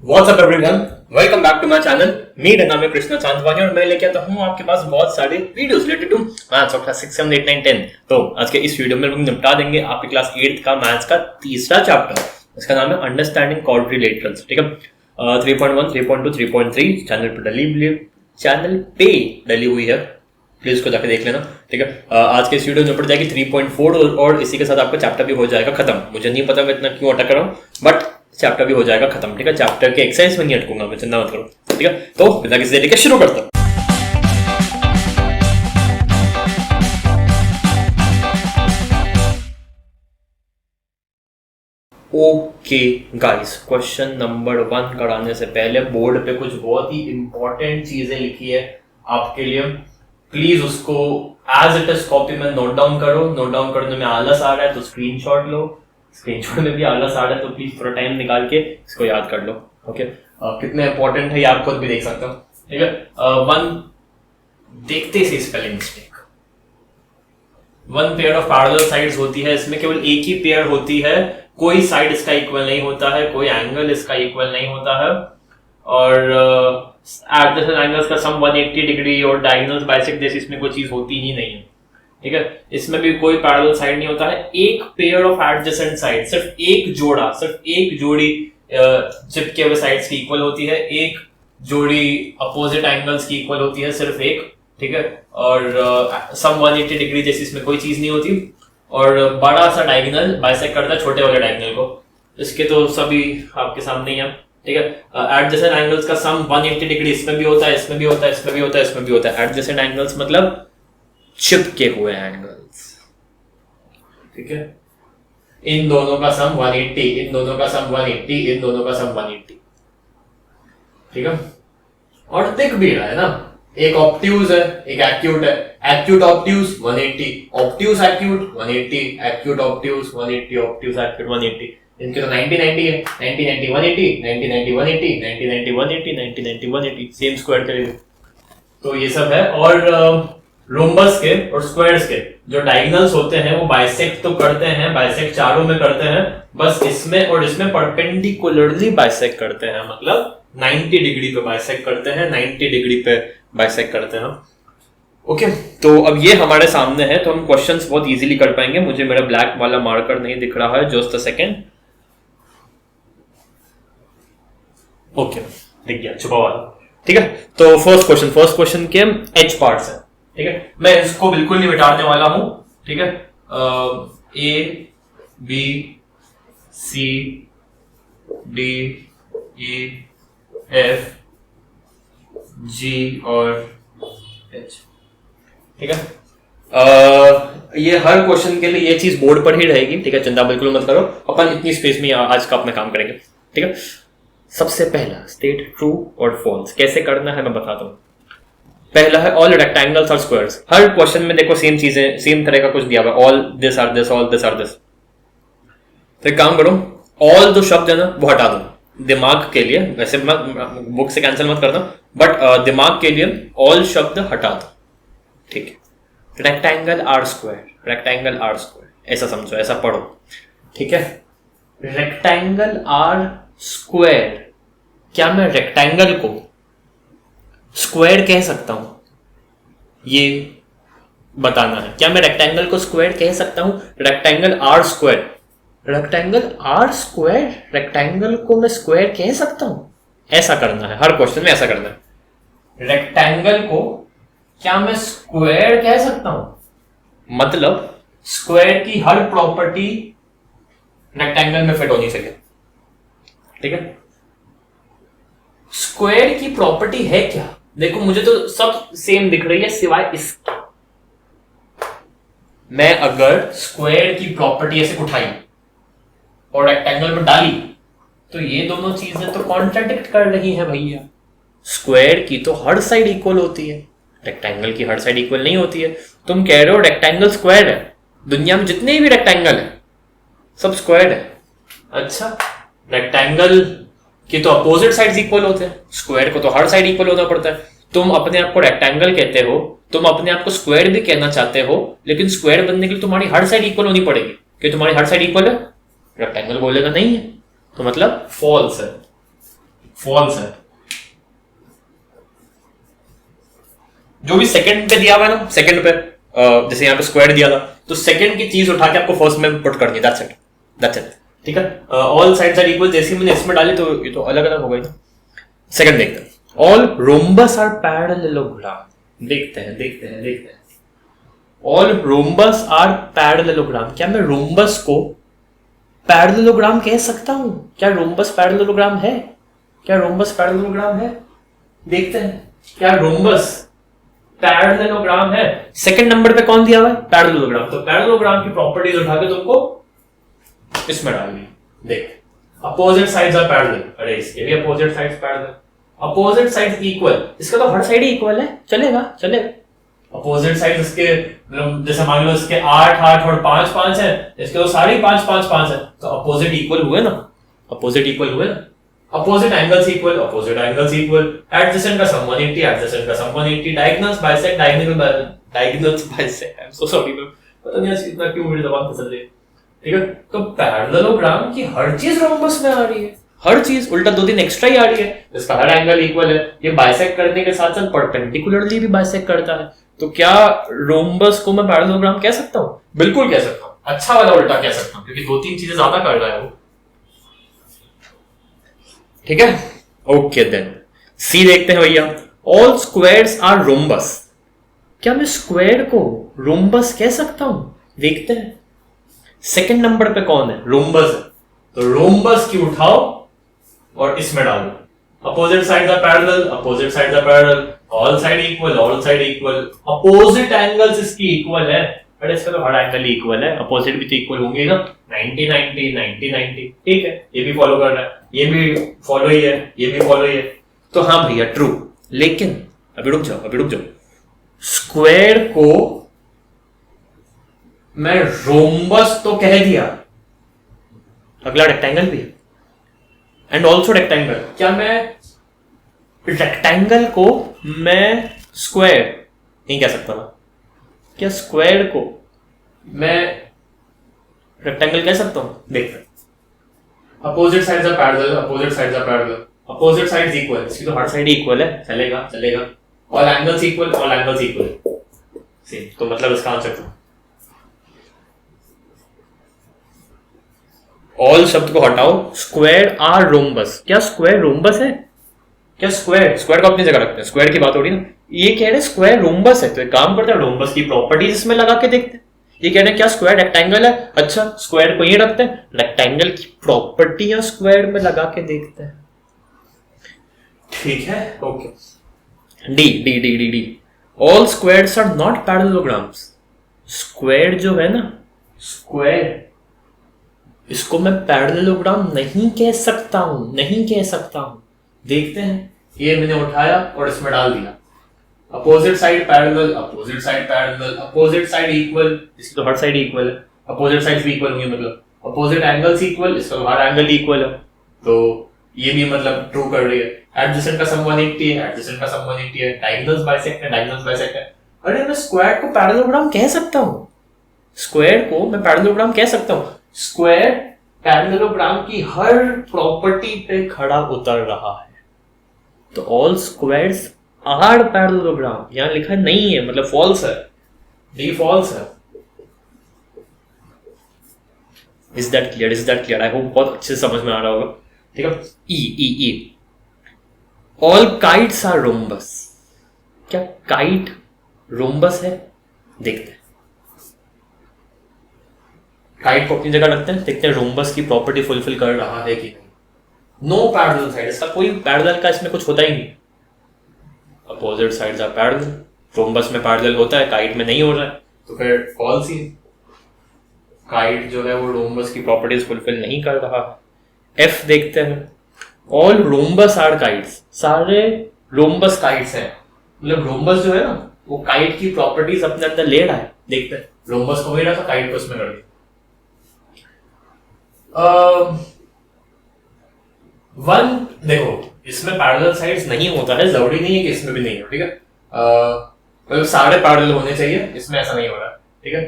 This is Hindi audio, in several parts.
What's up everyone? Welcome back to my channel. मेरा नाम है कृष्णा चांदवानी और मैं लेके आता हूँ आपके पास बहुत सारे videos related to maths of class 6, 7, 8, 9, 10। तो आज के इस वीडियो में हम निपटा देंगे आपके क्लास 8 का मैथ्स का तीसरा चैप्टर। इसका नाम है अंडरस्टैंडिंग क्वाड्रिलेटरल्स। ठीक है, 3.1, 3.2, 3.3 चैनल पे डली हुई है, प्लीज उसको जाके देख लेना। ठीक है, आज के इस वीडियो में निपट जाएगी 3.4 और इसी के साथ आपका चैप्टर भी हो जाएगा खत्म। मुझे नहीं पता मैं इतना क्यों अटक रहा हूँ, बट चैप्टर भी हो जाएगा खत्म। ठीक है, चैप्टर के एक्सरसाइज में नहीं अटकूंगा मैं, चिंता मत करो। ठीक है, तो बिना किसी देरी के शुरू करता हूं। ओके गाइस, क्वेश्चन नंबर 1 कराने से पहले बोर्ड पे कुछ बहुत ही इंपॉर्टेंट चीजें लिखी है आपके लिए। प्लीज उसको एज इट इज कॉपी में नोट डाउन करो। नोट डाउन करने में आलस आ रहा है तो स्क्रीनशॉट लो। स्क्रीनशॉट में भी आलस आ रहा है तो प्लीज थोड़ा टाइम निकाल के इसको याद कर लो। ओके, कितने इंपॉर्टेंट है ये आप खुद भी देख सकते हो। ठीक है, 1 देखते से spelling mistake. 1 pair of parallel sides होती है, इसमें केवल एक ही पेयर होती है, कोई साइड इसका इक्वल नहीं होता है, कोई एंगल इसका इक्वल नहीं होता है, और एडजेसेंट एंगल्स का सम 180 डिग्री और डायगोनल्स बाइसेक्ट जैसी इसमें कोई चीज होती ही नहीं है। ठीक है, इसमें भी कोई पैरेलल साइड नहीं होता है। एक पेयर ऑफ एडजेसेंट साइड, सिर्फ एक जोड़ी चिपके हुए साइड्स की इक्वल होती है, एक जोड़ी अपोजिट एंगल्स की इक्वल होती है, सिर्फ एक। ठीक है, और सम 180 डिग्री जैसी इसमें कोई चीज नहीं होती, और बड़ा सा डायगोनल बाइसेक्ट करता है छोटे वाले डायगोनल को। इसके तो सभी आपके सामने ही है। ठीक है, एडजेसेंट एंगल्स का सम 180 डिग्री इसमें भी होता है, इसमें भी होता है, इसमें भी होता है, इसमें भी होता है। एडजेसेंट एंगल्स मतलब चिपके हुए एंगल्स। ठीक है, इन दोनों का सम 180, इन दोनों का सम 180, इन दोनों का सम 180। ठीक है, और दिख भी रहा है ना, एक ऑब्ट्यूज है, एक एक्यूट है। Acute obtuse 180, obtuse acute 180, acute obtuse 180, obtuse acute 180। इनके तो 90 90 है, 90 90 180, 90 90 180, 90 90 180, 90 90 180, सेम स्क्वायर करेंगे। तो ये सब है। और रोम्बस के और स्क्वायर्स के जो डायगोनल्स होते हैं वो बाइसेक्ट तो करते हैं, बाइसेक्ट चारों में करते हैं, बस इसमें और इसमें परपेंडिकुलरली बाइसेक्ट करते हैं, मतलब 90 डिग्री पे बाइसेक्ट करते हैं, 90 डिग्री पे बाइसेक्ट करते हैं। ओके, तो अब ये हमारे सामने है तो हम क्वेश्चंस बहुत इजीली कर पाएंगे। मुझे मेरा ब्लैक वाला मार्कर नहीं दिख रहा है, जस्ट अ सेकेंड। ओके, दिख गया छुपा हुआ। ठीक है, तो फर्स्ट क्वेश्चन के एच पार्ट्स है। ठीक है, मैं इसको बिल्कुल नहीं मिटाने वाला हूं। ठीक है, A B C D E F G और एच। ठीक है, ये हर क्वेश्चन के लिए ये चीज बोर्ड पर ही रहेगी। ठीक है, चिंता बिल्कुल मत करो, अपन इतनी स्पेस में आज का अपना काम करेंगे। ठीक है, सबसे पहला स्टेट ट्रू और फॉल्स कैसे करना है मैं बताता हूं। पहला है ऑल रेक्टेंगल्स और स्क्वायर्स। हर क्वेश्चन में देखो सेम चीजें, सेम तरह का कुछ दिया हुआ है, all this are this, all this are this. तो एक काम करो, ऑल जो शब्द है ना वो हटा दो दिमाग के लिए, वैसे बुक से कैंसिल मत करना, बट दिमाग के लिए ऑल शब्द हटा दो। ठीक है, rectangle are square, rectangle are square ऐसा समझो, ऐसा पढ़ो। ठीक है, रेक्टेंगल आर स्क्वायर, क्या मैं रेक्टेंगल को स्क्वायर कह सकता हूं? ये बताना है, क्या मैं रेक्टेंगल को स्क्वायर कह सकता हूं? Rectangle are square, rectangle are square, rectangle को मैं स्क्वायर कह सकता हूं? ऐसा करना है, हर क्वेश्चन में ऐसा करना है। रेक्टेंगल को क्या मैं स्क्वायर कह सकता हूं? मतलब स्क्वायर की हर प्रॉपर्टी रेक्टेंगल में फिट होनी चाहिए। ठीक है, स्क्वायर की प्रॉपर्टी है क्या? देखो मुझे तो सब सेम दिख रही है सिवाय इसके। मैं अगर स्क्वायर की प्रॉपर्टी ऐसे उठाई और रेक्टेंगल में डाली तो ये दोनों चीजें तो कॉन्ट्राडिक्ट कर रही हैं भैया। स्क्वायर की तो हर साइड इक्वल होती है, रेक्टेंगल की हर साइड इक्वल नहीं होती है। तुम कह रहे हो रेक्टेंगल स्क्वायर है, दुनिया में जितने भी रेक्टेंगल है सब स्क्वायर है। अच्छा, रेक्टेंगल कि तो अपोजिट साइड्स इक्वल होते हैं, स्क्वायर को तो हर साइड इक्वल होना पड़ता है। तुम अपने आप को रेक्टेंगल कहते हो, तुम अपने आप को स्क्वायर भी कहना चाहते हो, लेकिन स्क्वायर बनने के लिए तुम्हारी हर साइड इक्वल होनी पड़ेगी। कि तुम्हारी हर साइड इक्वल है, रेक्टेंगल बोलेगा नहीं है, तो मतलब फॉल्स है। फॉल्स है। जो भी सेकंड पे दिया हुआ है ना, सेकंड पे जैसे यहाँ पे स्क्वायर दिया था, तो सेकंड की चीज उठा के आपको फर्स्ट में पुट करनी है, दैट्स इट। ठीक है, ऑल साइड्स आर इक्वल जैसे मैंने इसमें डाली, तो ये तो अलग अलग हो गई ना। सेकंड देखते हैं, ऑल रोम्बस आर पैरेललोग्राम। देखते हैं ऑल रोम्बस आर पैरेललोग्राम। क्या मैं रोम्बस को पैरेललोग्राम कह सकता हूं? क्या रोम्बस पैरेललोग्राम है? देखते हैं क्या रोम्बस पैरेललोग्राम है। सेकंड नंबर पे कौन दिया हुआ है? पैरेललोग्राम। तो पैरेललोग्राम की प्रॉपर्टीज उठा के तुमको इसमें डालनी। देख, अपोजिट साइड्स आर पैरेलल, अरे इसके भी opposite sides parallel, opposite sides equal, इसका तो हर साइड ही इक्वल है, चलेगा। अपोजिट साइड्स इसके, जैसे मान लो इसके 8 8 और 5 5 है, इसके तो सारे 5 5 5 है, तो अपोजिट इक्वल हुए ना। अपोजिट एंगल्स इक्वल, एडजेसेंट का सम 180, एडजेसेंट का सम 180, diagonals bisect, diagonals bisect. I am so sorry ma'am, पता नहीं आज इतना क्यों मेरी जबान फिसल रही है। ठीक है, तो पैरेललोग्राम की हर चीज रोम्बस में आ रही है, हर चीज, उल्टा 2-3 एक्स्ट्रा ही आ रही है। इसका हर एंगल इक्वल है, ये बाइसेक्ट करने के साथ साथ परपेंडिकुलरली भी बाइसेक्ट करता है। तो क्या रोम्बस को मैं पैरेललोग्राम कह सकता हूँ? बिल्कुल कह सकता हूँ, अच्छा वाला उल्टा कह सकता हूँ, क्योंकि 2-3 चीजें ज्यादा कर रहा है वो। ठीक है, ओके देन सी देखते हैं भैया, ऑल स्क्वायर्स आर रोम्बस। क्या मैं स्क्वायर को रोम्बस कह सकता हूं? देखते हैं सेकंड नंबर पे कौन है? रोम्बस है। तो रोम्बस की उठाओ और इसमें डालो, opposite sides are parallel, all side equal, opposite angles इसकी इक्वल है, बट इसका तो हर एंगल इक्वल है, अपोजिट भी तो इक्वल होंगे ना, 90 90 90 90। ठीक है, ये भी फॉलो कर रहा है, ये भी फॉलो ही है, तो हाँ भैया ट्रू। लेकिन अभी रुक जाओ, स्क्वायर को मैं रोम्बस तो कह दिया, अगला रेक्टेंगल भी है, एंड ऑल्सो रेक्टेंगल। क्या मैं रेक्टेंगल को मैं स्क्वायर नहीं कह सकता ना? क्या स्क्वायर को मैं रेक्टेंगल कह सकता हूं? देखते हैं, opposite sides are parallel, equal, इसकी तो हर साइड इक्वल है, चलेगा। All angles equal, same. तो मतलब इसका आंसर क्या? ऑल शब्द को हटाओ, स्क्वायर आर रोम्बस। क्या स्क्वायर रोम्बस है? क्या स्क्वायर को अपनी जगह रखते हैं, स्क्वायर की बात हो रही ना, ये कह रहे स्क्वायर रोम्बस है, तो एक काम करते हैं, रोम्बस की प्रॉपर्टीज इसमें लगा के देखते हैं। ये कह रहे हैं क्या स्क्वायर रेक्टेंगल है, अच्छा स्क्वायर को ये रखते हैं, रेक्टेंगल की प्रॉपर्टियां स्क्वायर में लगा के देखते हैं। ठीक है, okay. D all squares are not parallelograms. Square जो है ना, स्क्वायर, इसको मैं पैरेललोग्राम नहीं कह सकता हूं। देखते हैं, ये मैंने उठाया और इसमें डाल दिया, opposite side parallel, opposite side equal, इसकी तो हर साइड इक्वल है, अपोजिट साइड्स भी इक्वल होंगे, मतलब अपोजिट एंगल्स इक्वल, इसका तो हर एंगल इक्वल है, तो ये भी मतलब ट्रू कर रही है। एडजेसेंट का सम 180 है, डायगोनल्स बाइसेक्ट है, अरे मैं स्क्वायर को पैरेललोग्राम कह सकता हूं, स्क्वायर पैरेललोग्राम की हर प्रॉपर्टी पे खड़ा उतर रहा है, तो ऑल स्क्वायर्स आर पैरेललोग्राम यहां लिखा नहीं है, मतलब फॉल्स है, डी फॉल्स है। Is that clear? I hope बहुत अच्छे से समझ में आ रहा होगा। ठीक है, ई ऑल काइट्स आर रोम्बस। क्या काइट रोम्बस है? देखते हैं, काइट को अपनी जगह रखते हैं, देखते हैं रोम्बस की प्रॉपर्टी फुलफिल कर रहा है कि नहीं। नो पैरेलल साइड, इसका कोई पैरेलल का इसमें कुछ होता ही नहीं, opposite sides are parallel, rhombus में पैरेलल होता है, काइट में नहीं हो रहा है, तो फिर फॉल्स ही। काइट जो है वो रोम्बस की प्रॉपर्टीज फुलफिल नहीं कर रहा है। एफ देखते हैं, ऑल रोम्बस आर काइट्स, सारे रोम्बस काइट्स हैं, मतलब रोम्बस जो है ना वो काइट की प्रॉपर्टीज अपने अंदर ले रहा है। देखते हैं, रोम्बस को ले रहा था, काइट को इसमें कर दिया। वन देखो, इसमें पैरेलल साइड्स नहीं होता है, जरूरी नहीं है कि इसमें भी नहीं हो। ठीक है, मतलब सारे पैरेलल होने चाहिए, इसमें ऐसा नहीं हो रहा। ठीक है,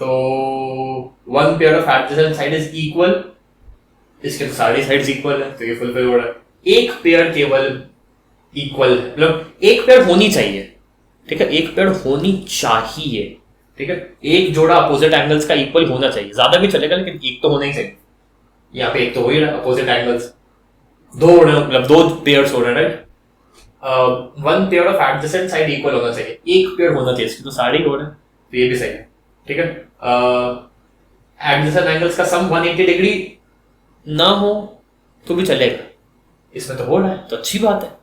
तो one pair of adjacent side is equal, इसके तो सारी साइड्स इक्वल है, तो ये फुलफिल हो रहा है। एक पेयर केवल इक्वल, मतलब एक पेयर होनी चाहिए, ठीक है, एक पेयर होनी चाहिए, ठीक है, एक जोड़ा अपोजिट एंगल्स का इक्वल होना चाहिए, ज्यादा भी चलेगा लेकिन एक तो होना ही चाहिए। यहाँ पे एक तो हो ही रहा है, अपोजिट एंगल्स दो हो रहे हैं, मतलब दो पेयर्स हो रहे हैं, right. One pair of adjacent side equal होना चाहिए, एक पेयर होना चाहिए, इसकी तो सारे हो रहे हैं, तो ये भी सही है, ठीक है। एडजेसेंट एंगल्स का सम 180 डिग्री ना हो तो भी चलेगा, इसमें तो हो रहा है, तो अच्छी बात है।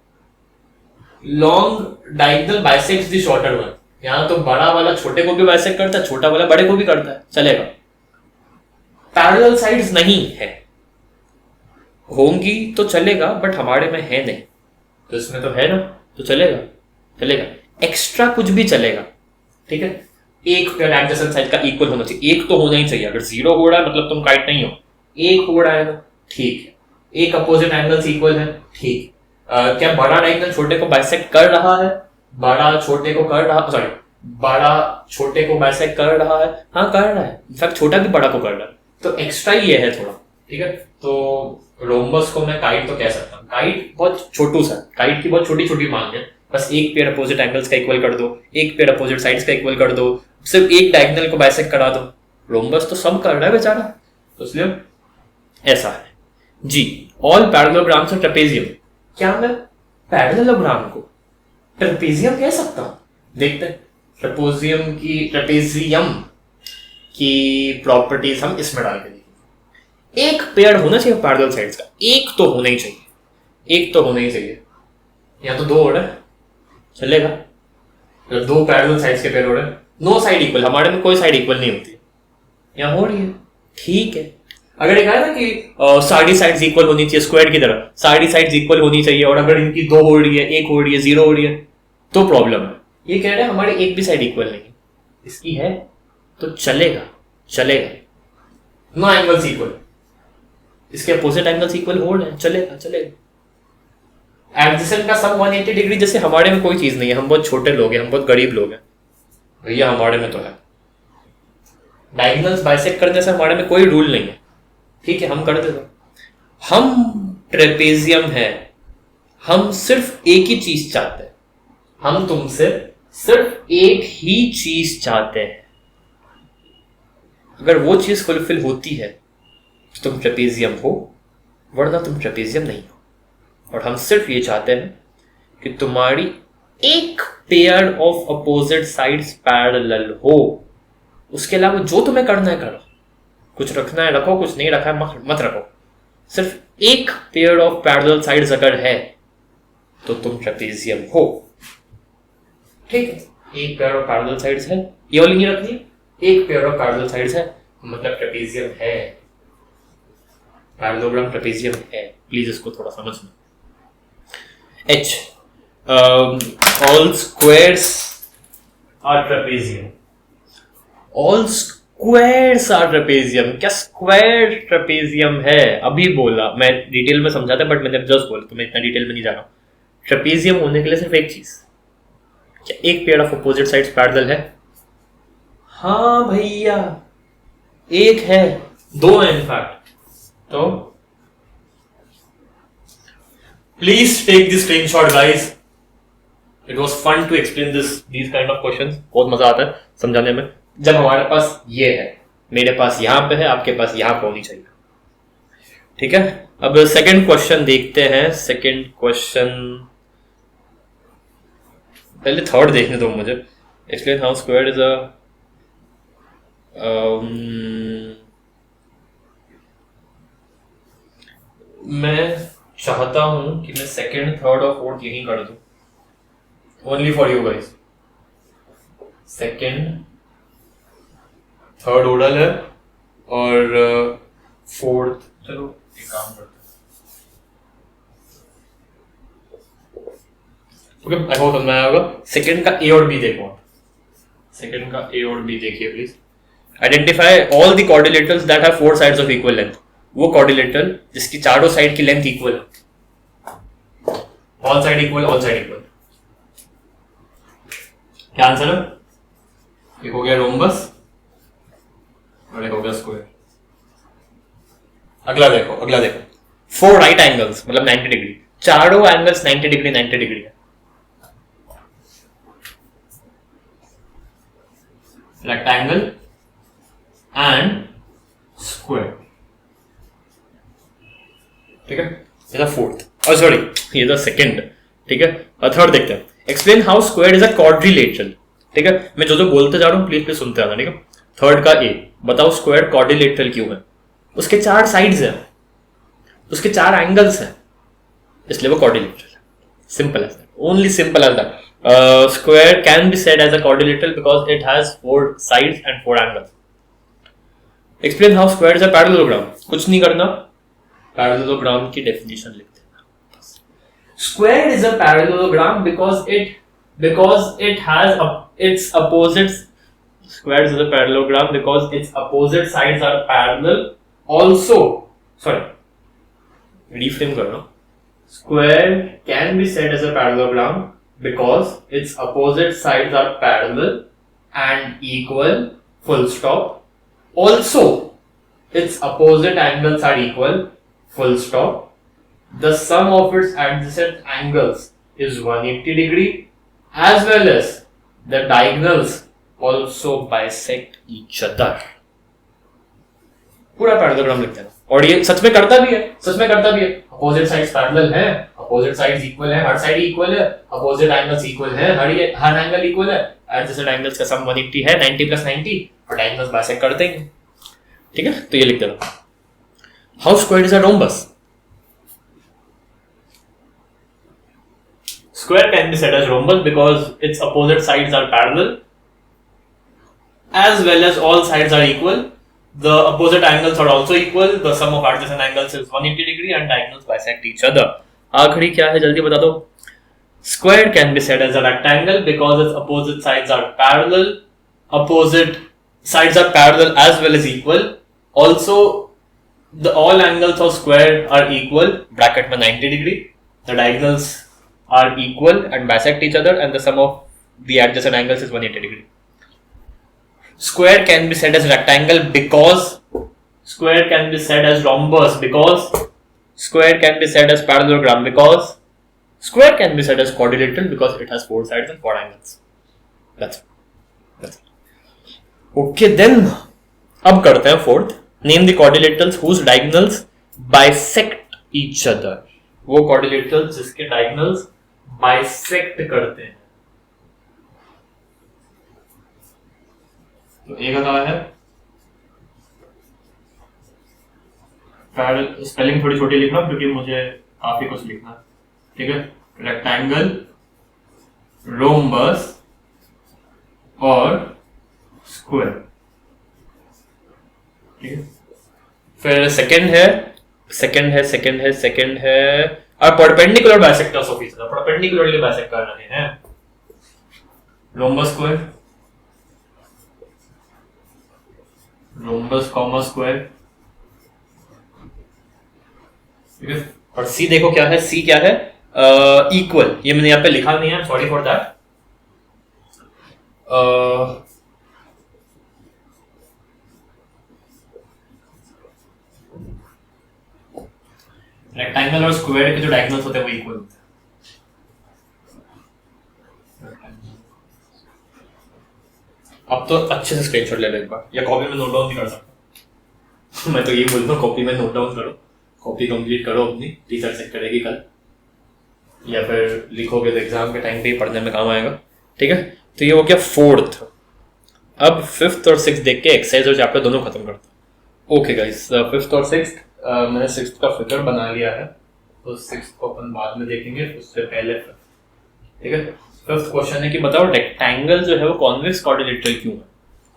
Long diagonal bisects the shorter one, यहां तो बड़ा वाला छोटे को भी बाइसेक्ट करता है, छोटा वाला बड़े को भी करता है, चलेगा। पैरेलल साइड्स नहीं है, होंगी तो चलेगा, बट हमारे में है नहीं, तो इसमें तो है ना, तो चलेगा, चलेगा। एक्स्ट्रा कुछ भी चलेगा, ठीक है। एक पेयर एडजेसेंट साइड का इक्वल होना चाहिए, एक तो होना ही चाहिए, अगर 0 हो रहा है मतलब तुम काइट नहीं हो, एक हो रहा है ना, ठीक है, एक अपोजिट एंगल्स इक्वल है, ठीक। क्या बड़ा डायगोनल छोटे को बाइसेक्ट कर रहा है, बड़ा छोटे को कर रहा, सॉरी, बड़ा छोटे को बाइसेक्ट कर रहा है, हाँ कर रहा है, इनफैक्ट छोटा भी बड़ा को कर रहा है, तो एक्स्ट्रा ही ये है थोड़ा, ठीक है। तो रोम्बस को मैं काइट तो कह सकता हूँ, काइट बहुत छोटू सा, काइट की बहुत छोटी छोटी मांग है, बस एक पेयर अपोजिट एंगल्स का इक्वल कर दो, एक पेयर अपोजिट साइड्स का इक्वल कर दो, सिर्फ एक डायगोनल को बाइसेक्ट करा दो, रोम्बस तो सब कर रहा है बेचारा, तो इसलिए ऐसा है जी। ऑल पैरेललोग्राम्स और ट्रेपेजियम, क्या मैं पैरेललोग्राम को ट्रेपेजियम कह सकता हूँ? देखते हैं ट्रेपेजियम की प्रॉपर्टीज हम इसमें डाल के देखेंगे। एक पेयर होना चाहिए पैरेलल साइड्स का, एक तो होना ही चाहिए, एक तो होना ही चाहिए। यहाँ तो दो हो रहा है, चलेगा, तो दो पैरेलल साइड्स के पेयर हो रहे हैं, नो साइड इक्वल, हमारे में कोई साइड इक्वल नहीं होती, यहाँ हो रही है, ठीक है। अगर एक है ना कि सारी साइड्स इक्वल होनी चाहिए, स्क्वायर की तरह सारी साइड्स इक्वल होनी चाहिए, और अगर इनकी दो हो रही है, एक हो रही है, 0 हो रही है, तो प्रॉब्लम है। ये कह रहे हैं हमारी एक भी साइड इक्वल नहीं है, इसकी है तो चलेगा, चलेगा। नो एंगल्स इक्वल, इसके अपोजिट एंगल्स इक्वल हो रहे हैं, चलेगा, चलेगा। एडजेसेंट का सम 180 डिग्री, जैसे हमारे में कोई चीज नहीं है, हम बहुत छोटे लोग हैं, हम बहुत गरीब लोग हैं, भैया हमारे में तो है। डायगोनल्स बाइसेक्ट करने से हमारे में कोई रूल नहीं है, ठीक है, हम कर देते। हम ट्रेपेजियम है, हम सिर्फ एक ही चीज चाहते हैं, हम तुमसे सिर्फ एक ही चीज चाहते हैं, अगर वो चीज फुलफिल होती है तो तुम ट्रेपेजियम हो, वरना तुम ट्रेपेजियम नहीं हो। और हम सिर्फ ये चाहते हैं कि तुम्हारी एक pair of opposite sides parallel हो, उसके अलावा जो तुम्हें करना है करो, कुछ रखना है रखो, कुछ नहीं रखा है मत रखो, सिर्फ एक पेयर ऑफ पैरेलल साइड्स अगर है तो तुम ट्रेपेजियम हो, ठीक है। एक पेयर ऑफ पैरेलल साइड्स है, ये वाली नहीं रखनी, एक पेयर ऑफ पैरेलल साइड्स है मतलब ट्रेपेजियम है, पैरेललोग्राम ट्रेपेजियम है, प्लीज इसको थोड़ा समझना। H, all squares are trapezium, all squares are trapezium। क्या स्क्वायर ट्रेपेजियम है? अभी बोला, मैं डिटेल में समझाता बट मैंने जस्ट बोला, तो मैं इतना डिटेल में नहीं जा रहा हूँ। ट्रेपेजियम होने के लिए सिर्फ एक चीज, क्या एक pair of opposite sides parallel है? हाँ भैया, एक है, दो है इनफैक्ट। तो please take this screenshot guys, it was fun to explain these kind of questions, बहुत मजा आता है समझाने में जब हमारे पास ये है, मेरे पास यहां पे है, आपके पास यहां पे होनी चाहिए, ठीक है। अब सेकंड क्वेश्चन देखते हैं। सेकंड क्वेश्चन, पहले थर्ड देखने दो मुझे। एक्सप्लेन हाउ स्क्वायर इज अ मैं चाहता हूं कि मैं सेकंड, थर्ड और फोर्थ यही कर दूं, only for you guys. Second, third ओडल है और फोर्थ, चलो एक काम करते हैं। ओके, आई होप समझ में आया होगा। सेकंड का ए और बी देखो, सेकंड का ए और बी देखिए please. Identify all the quadrilaterals that have four sides of equal length, वो क्वाड्रिलेटरल जिसकी चारों साइड की लेंथ इक्वल है, all side equal, all side equal. क्या आंसर है? एक हो गया रोम्बस और एक हो गया स्क्वायर। अगला देखो, अगला देखो, फोर राइट एंगल्स मतलब 90 डिग्री, चारों एंगल्स 90 डिग्री 90 डिग्री है। रेक्टेंगल एंड स्क्वायर, ठीक है, ये था फोर्थ, और सॉरी ये था सेकंड, ठीक है। और थर्ड देखते हैं, explain how square is a quadrilateral, ठीक है। मैं जो जो बोलते जा रहा हूँ प्लीज सुनते आना, ठीक है। थर्ड का ए, बताओ स्क्वायर क्वाड्रिलेटरल क्यों है? उसके 4 साइड्स हैं, उसके 4 एंगल्स हैं, इसलिए वो क्वाड्रिलेटरल है। Simple as that, only simple as that. Square can be said as a quadrilateral because it has 4 sides and 4 angles. Explain how square is a parallelogram, कुछ नहीं करना, पैरेललोग्राम की डेफिनेशन लिख देना। Square is a parallelogram because it has its opposites. Square is a parallelogram because its opposite sides are parallel. Also, sorry, reframe करो. Square can be said as a parallelogram because its opposite sides are parallel and equal. Full stop. Also, its opposite angles are equal. Full stop. The sum of its adjacent angles is 180 degree, as well as the diagonals also bisect each other. पूरा पैरेललोग्राम लिखते हैं, और ये सच में करता भी है, सच में करता भी है। अपोजिट साइड्स पैरेलल हैं, अपोजिट साइड्स इक्वल हैं, हर साइड इक्वल है, अपोजिट एंगल्स इक्वल हैं, हर एंगल इक्वल है, एडजेसेंट एंगल्स का सम 180 है, 90 + 90, और डायगोनल्स बाइसेक्ट करते हैं, ठीक है। तो ये लिख देना। How square is a rhombus, square can be said as rhombus because its opposite sides are parallel as well as all sides are equal. The opposite angles are also equal. The sum of adjacent angles is 180 degree and diagonals bisect each other. आखिरी क्या है जल्दी बता दो। Square can be said as a rectangle because its opposite sides are parallel. Opposite sides are parallel as well as equal. Also, all angles of square are equal. Bracket में 90 degree. The diagonals are equal and bisect each other, and the sum of the adjacent angles is 180 degree. Square can be said as rectangle because square can be said as rhombus because square can be said as parallelogram because square can be said as quadrilateral because it has 4 sides and 4 angles. That's it. Okay, then अब करते हैं fourth. Name the quadrilaterals whose diagonals bisect each other. वो quadrilaterals जिसके diagonals bisect करते हैं। तो एक आता है, स्पेलिंग थोड़ी छोटी लिखना क्योंकि मुझे काफी कुछ लिखना है, ठीक है। रेक्टेंगल, रोम्बस और स्क्वायर, ठीक है। फिर सेकंड है और perpendicular bisectors of each other, perpendicularly bisect कर रहे हैं। Rhombus square, rhombus comma square, ठीक है। और सी देखो क्या है, सी क्या है, इक्वल। ये मैंने यहाँ पे लिखा नहीं है, सॉरी फॉर दैट। रेक्टेंगल और स्क्वायर के जो डायगोनल्स होते हैं वो इक्वल होते हैं। अब तो अच्छे से स्क्रीनशॉट ले लो एक बार, या कॉपी में नोट डाउन भी कर सकते। मैं तो ये बोलूंगा कॉपी में नोट डाउन करो, कॉपी कंप्लीट करो अपनी, टीचर चेक करेगी कल, या फिर लिखोगे तो एग्जाम के टाइम पे ही पढ़ने में काम आएगा, ठीक है। तो ये हो गया फोर्थ। अब फिफ्थ और सिक्स्थ देख के एक्सरसाइज और चैप्टर दोनों खत्म करते हैं। ओके गाइस, फिफ्थ और सिक्स्थ मैंने सिक्स्थ का फिगर बना लिया है, तो सिक्स्थ को अपन बाद में देखेंगे, उससे पहले ठीक है। फिफ्थ क्वेश्चन है कि बताओ रेक्टेंगल जो है वो कॉन्वेक्स क्वाड्रिलेटरल क्यों है,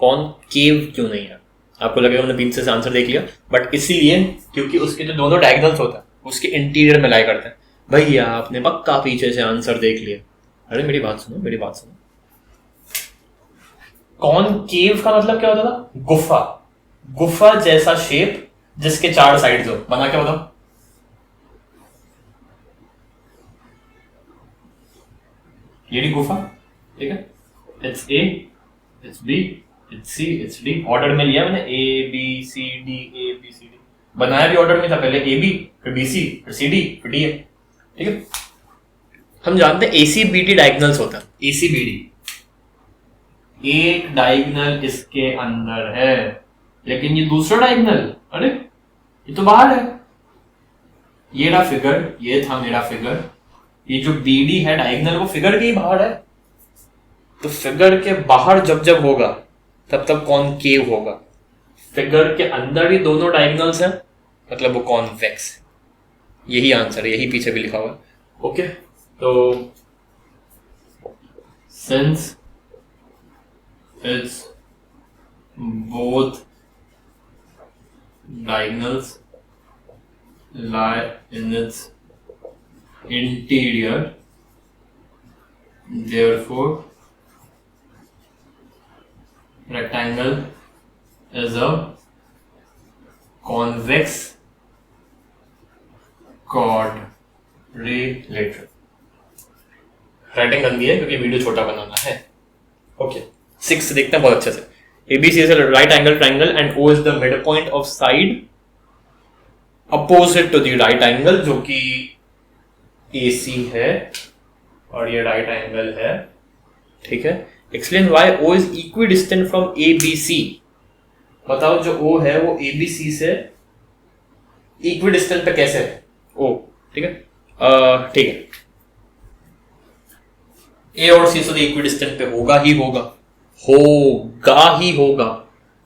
कॉनकेव क्यों नहीं है। आपको लगेगा मैंने पीछे से आंसर देख लिया, बट इसीलिए क्योंकि उसके जो दोनों डायगोनल्स होता है उसके इंटीरियर में लाई करते हैं। भैया आपने पक्का पीछे से आंसर देख लिया। अरे मेरी बात सुनो, मेरी बात सुनो। कॉनकेव का मतलब क्या होता था? गुफा, गुफा जैसा शेप जिसके 4 साइड्स हो। बना क्या बताओ? ये गुफा, ठीक है। It's A, it's B, it's C, it's D. Order में लिया मैंने, A B C D, A B C D. बनाया भी ऑर्डर में था, पहले ए बी, फिर बी सी, फिर सी डी, फिर डी ए, ठीक है, हम जानते हैं ACBD डायगोनल्स होता है। ACBD एक डायगोनल इसके अंदर है, लेकिन ये दूसरा डायगोनल, अरे ये तो बाहर है। ये रहा फिगर, ये था मेरा फिगर, ये जो BD है डायगोनल वो फिगर के ही बाहर है। तो फिगर के बाहर जब जब होगा तब तब कॉनकेव होगा। फिगर के अंदर ही दोनों डायगोनल्स हैं, मतलब वो कॉन्वेक्स है। यही आंसर है, यही पीछे भी लिखा हुआ है। ओके, तो since it's both diagonals lie in its interior, therefore rectangle is a convex quadrilateral। Writing गंदी है क्योंकि वीडियो छोटा बनाना है। ओके, 6 देखते हैं बहुत अच्छे से। ABC is a right angle triangle and O is the midpoint of side opposite to the right angle, जो कि AC है और ये right angle है। ठीक है, explain why O is equidistant from ABC। बताओ जो O है वो ABC से equidistant पे कैसे है O। ठीक है, ठीक है, A और C से equidistant पे होगा ही होगा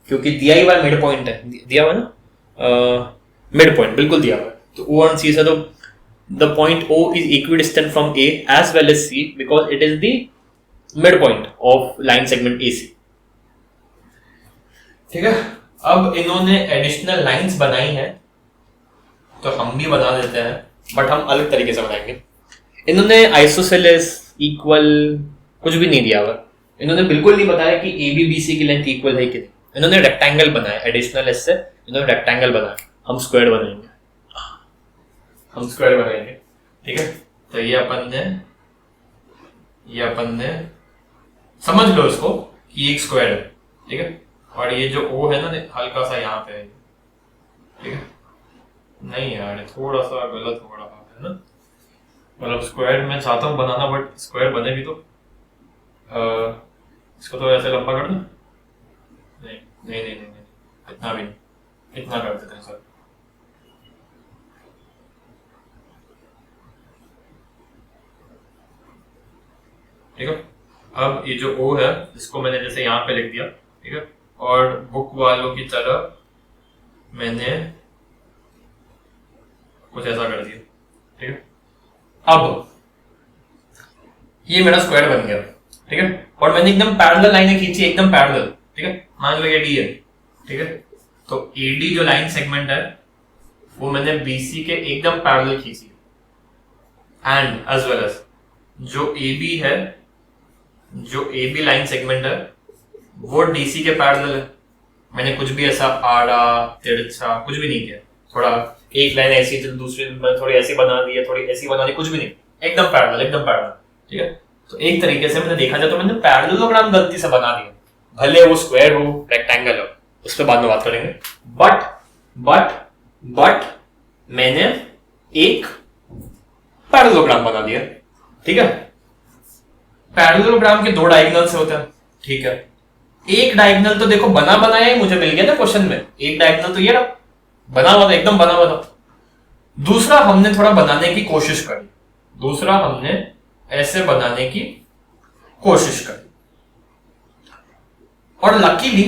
क्योंकि दिया ही हुआ मिड पॉइंट है, दिया हुआ ना मिड पॉइंट, बिल्कुल दिया हुआ है। तो O और C से तो the point O is equidistant from A as well as C because it is the midpoint of line segment AC। ठीक है, अब इन्होंने एडिशनल लाइंस बनाई हैं तो हम भी बना देते हैं, बट हम अलग तरीके से बनाएंगे। इन्होंने आइसोसेलेस इक्वल कुछ भी नहीं दिया हुआ, इन्होंने बिल्कुल नहीं बताया कि AB BC की लेंथ इक्वल है कि नहीं। इन्होंने रेक्टेंगल बनाया, एडिशनल एस से इन्होंने रेक्टेंगल बनाया। हम स्क्वायर बनाएंगे, ठीक है। तो ये अपन ने समझ लो इसको कि एक स्क्वायर है, ठीक है। और ये जो O है ना हल्का सा यहाँ पे है, ठीक है। नहीं यार थोड़ा सा गलत हो रहा है ना, मतलब स्क्वायर मैं चाहता हूँ बनाना, बट स्क्वायर बने भी तो इसको तो ऐसे लंबा कर दो। नहीं, इतना भी नहीं, इतना कर देते हैं सर। ठीक है, अब ये जो O है इसको मैंने जैसे यहाँ पे लिख दिया, ठीक है। और बुक वालों की तरह मैंने कुछ ऐसा कर दिया, ठीक है। अब ये मेरा स्क्वायर बन गया, ठीक है। और मैंने एकदम पैरेलल लाइनें खींची, एकदम पैरेलल, ठीक है। मान लो ये D है, ठीक है। तो AD जो लाइन सेगमेंट है वो मैंने BC के एकदम पैरेलल खींची, एंड एज वेल एज जो AB है, जो AB लाइन सेगमेंट है वो DC के पैरेलल है। मैंने कुछ भी ऐसा आड़ा तिरछा कुछ भी नहीं किया, थोड़ा एक लाइन ऐसी तो दूसरी थोड़ी ऐसी बना दी है, थोड़ी ऐसी बना दी, कुछ भी नहीं, एकदम पैरेलल, ठीक है। तो एक तरीके से मैंने देखा जाए तो मैंने पैरेललोग्राम गलती से बना दिया, भले वो स्क्वायर हो रेक्टेंगल हो, उस पर बाद में बात करेंगे। बट मैंने एक पैरेललोग्राम बना दिया, ठीक है। पैरेललोग्राम के 2 डायगोनल से होते हैं, ठीक है। एक डायगोनल तो देखो बना बनाया ही मुझे मिल गया ना क्वेश्चन में, एक डायगोनल तो ये रहा बना हुआ था, एकदम बना हुआ था। दूसरा हमने थोड़ा बनाने की कोशिश करी, दूसरा हमने ऐसे बनाने की कोशिश करी, और लकीली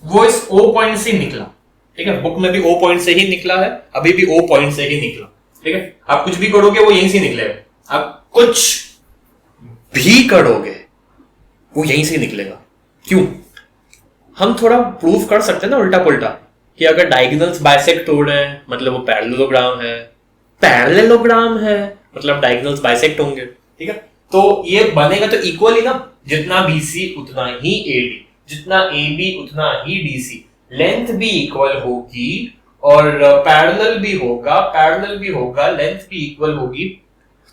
वो इस O पॉइंट से निकला, ठीक है। बुक में भी O पॉइंट से ही निकला है, अभी भी O पॉइंट से ही निकला, ठीक है। आप कुछ भी करोगे वो यहीं से निकलेगा, आप कुछ भी करोगे वो यहीं से निकलेगा। क्यों? हम थोड़ा प्रूफ कर सकते हैं ना उल्टा पुल्टा कि अगर डायगोनल्स बाइसेक्ट हो रहे हैं मतलब वो पैरेललोग्राम है, मतलब डायगोनल्स बाइसेक्ट होंगे, ठीक है। तो ये बनेगा तो इक्वल ही ना, जितना BC उतना ही AD, जितना AB उतना ही DC, लेंथ भी इक्वल होगी और पैरेलल भी होगा, लेंथ भी इक्वल होगी,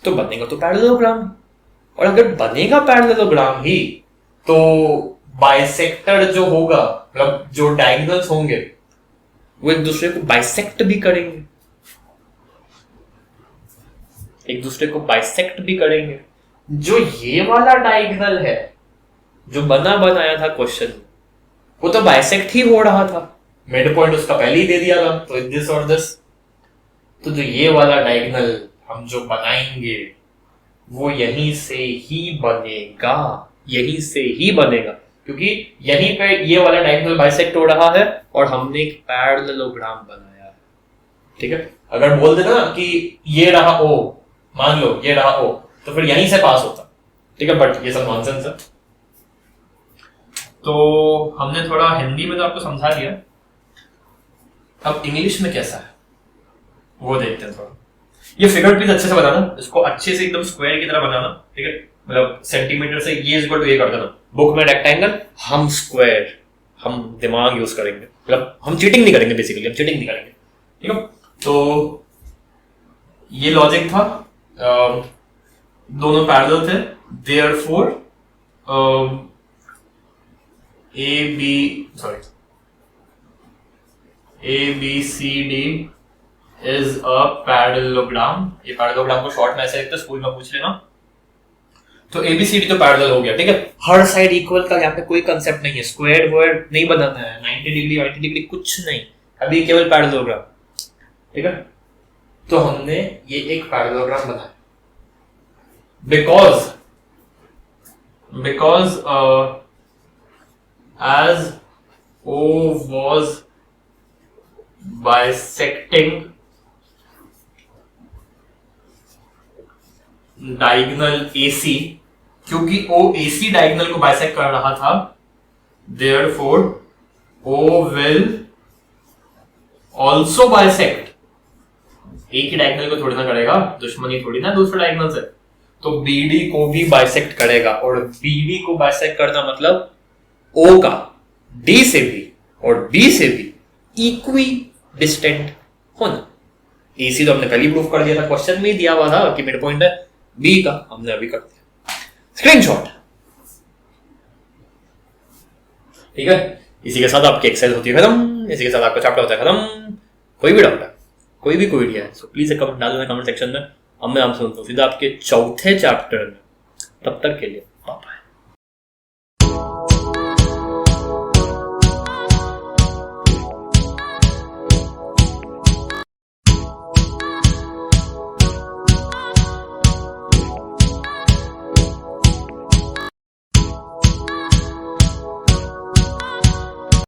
तो बनेगा तो पैरेललोग्राम। और अगर बनेगा पैरेललोग्राम ही तो बाइसेक्टर जो होगा, मतलब जो डायगोनल्स होंगे वो एक दूसरे को बाइसेक्ट भी करेंगे। एक दूसरे को बाइसेक्ट भी करेंगे। जो ये वाला डायगोनल है जो बना बनाया था क्वेश्चन, वो तो बाइसेक्ट ही हो रहा था, मिड पॉइंट उसका पहले ही दे दिया था, तो दिस और दिस। तो जो ये वाला डायगोनल हम जो बनाएंगे वो यहीं से ही बनेगा, यहीं से ही बनेगा, क्योंकि यहीं पे ये वाला डायगोनल बाइसेक्ट हो रहा है और हमने एक पैरेललोग्राम बनाया है। ठीक है, अगर बोल देना कि ये रहा ओ, मान लो ये रहा ओ, तो फिर यहीं से पास होता। ठीक है, बट ये सब नॉनसेंस है। तो हमने थोड़ा हिंदी में तो आपको समझा दिया, अब इंग्लिश में कैसा है वो देखते हैं थोड़ा। ये फिगर प्लीज अच्छे से बनाना, इसको अच्छे से एकदम स्क्वायर की तरह बनाना। ठीक है, मतलब सेंटीमीटर से ये इक्वल टू ये कर देना। बुक में रेक्टेंगल, हम स्क्वायर, हम दिमाग यूज करेंगे, मतलब हम चीटिंग नहीं करेंगे, बेसिकली हम चीटिंग नहीं करेंगे। ठीक है, तो ये लॉजिक था, दोनों पैरेलल थे, therefore ABCD is a parallelogram। ये पैरेललोग्राम को शॉर्ट में ऐसे लिखते हैं, स्कूल में पूछ लेना। तो ABCD तो पैरेलल हो गया। ठीक है, हर साइड इक्वल का यहाँ पे कोई कंसेप्ट नहीं है, स्क्वायर वर्ड नहीं बनाना है, 90 डिग्री कुछ नहीं, अभी केवल पैरेललोग्राम। ठीक है, तो हमने ये एक पैरेललोग्राम बनाया because as O was bisecting diagonal AC, क्योंकि OAC डायगोनल को बाइसेक्ट कर रहा था, therefore O will also bisect। एक ही डायगोनल को थोड़ी ना करेगा, दुश्मनी थोड़ी ना दूसरे डायगोनल से, तो BD को भी बाइसेक्ट करेगा। और BD को बाइसेक्ट करना मतलब O का D से भी और B से भी इक्वी डिस्टेंट होना। AC तो हमने पहले ही प्रूफ कर दिया था, क्वेश्चन में ही दिया हुआ था कि मिड पॉइंट है, B का हमने अभी कर दिया, स्क्रीनशॉट। ठीक है, इसी के साथ आपकी एक्सेल होती है खत्म, इसी के साथ आपका चैप्टर होता है खत्म। कोई भी डाउट है, कोई भी क्वेरी है, सो प्लीज कमेंट डाल देना कमेंट सेक्शन में, अब मैं आपसे सुनता हूँ सीधा आपके चौथे चैप्टर में। तब तक के लिए बाय।